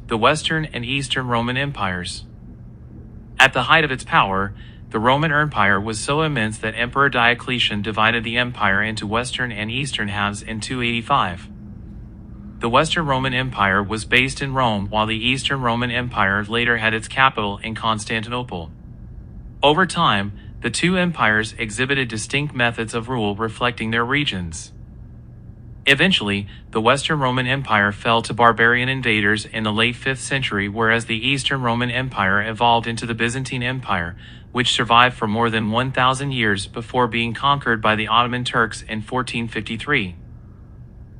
the Western and Eastern Roman empires. At the height of its power, the Roman Empire was so immense that Emperor Diocletian divided the empire into Western and Eastern halves in 285. The Western Roman Empire was based in Rome, while the Eastern Roman Empire later had its capital in Constantinople. Over time, the two empires exhibited distinct methods of rule reflecting their regions. Eventually, the Western Roman Empire fell to barbarian invaders in the late 5th century, whereas the Eastern Roman Empire evolved into the Byzantine Empire, which survived for more than 1,000 years before being conquered by the Ottoman Turks in 1453.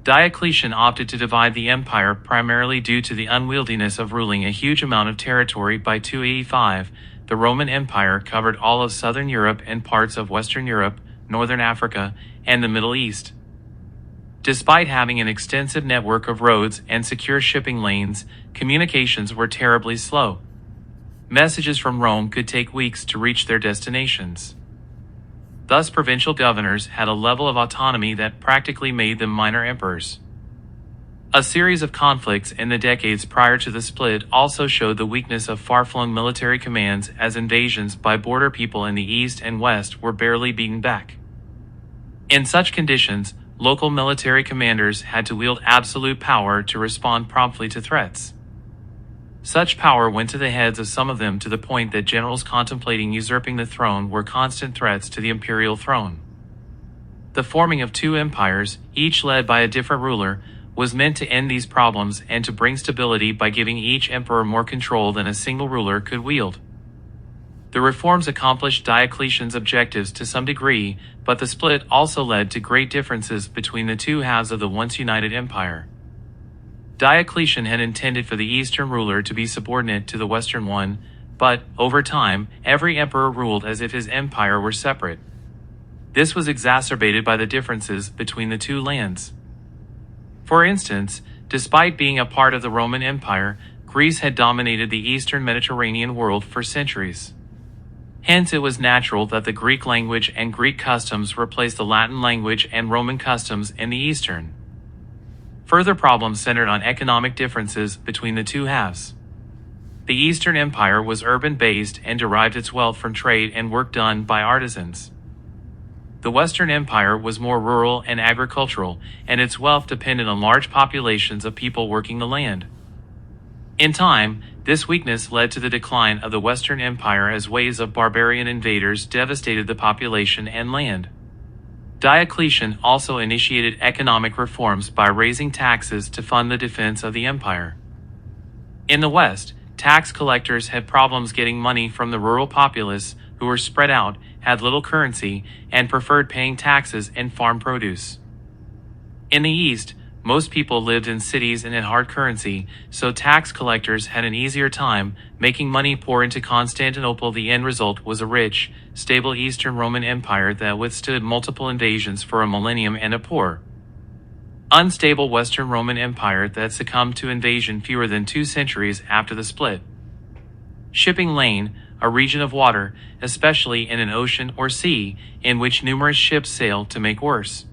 Diocletian opted to divide the empire primarily due to the unwieldiness of ruling a huge amount of territory. By 285, the Roman Empire covered all of southern Europe and parts of Western Europe, northern Africa, and the Middle East. Despite having an extensive network of roads and secure shipping lanes, communications were terribly slow. Messages from Rome could take weeks to reach their destinations. Thus, provincial governors had a level of autonomy that practically made them minor emperors. A series of conflicts in the decades prior to the split also showed the weakness of far-flung military commands, as invasions by border people in the east and west were barely beaten back. In such conditions, local military commanders had to wield absolute power to respond promptly to threats. Such power went to the heads of some of them to the point that generals contemplating usurping the throne were constant threats to the imperial throne. The forming of two empires, each led by a different ruler, was meant to end these problems and to bring stability by giving each emperor more control than a single ruler could wield. The reforms accomplished Diocletian's objectives to some degree, but the split also led to great differences between the two halves of the once united empire. Diocletian had intended for the Eastern ruler to be subordinate to the Western one, but, over time, every emperor ruled as if his empire were separate. This was exacerbated by the differences between the two lands. For instance, despite being a part of the Roman Empire, Greece had dominated the Eastern Mediterranean world for centuries. Hence, it was natural that the Greek language and Greek customs replaced the Latin language and Roman customs in the Eastern. Further problems centered on economic differences between the two halves. The Eastern Empire was urban-based and derived its wealth from trade and work done by artisans. The Western Empire was more rural and agricultural, and its wealth depended on large populations of people working the land. In time, this weakness led to the decline of the Western Empire as waves of barbarian invaders devastated the population and land. Diocletian also initiated economic reforms by raising taxes to fund the defense of the empire. In the West, tax collectors had problems getting money from the rural populace, who were spread out, had little currency, and preferred paying taxes in farm produce. In the East, most people lived in cities and had hard currency, so tax collectors had an easier time making money pour into Constantinople. The end result was a rich, stable Eastern Roman Empire that withstood multiple invasions for a millennium and a poor, unstable Western Roman Empire that succumbed to invasion fewer than 2 centuries after the split. Shipping lane, a region of water, especially in an ocean or sea, in which numerous ships sailed to make worse.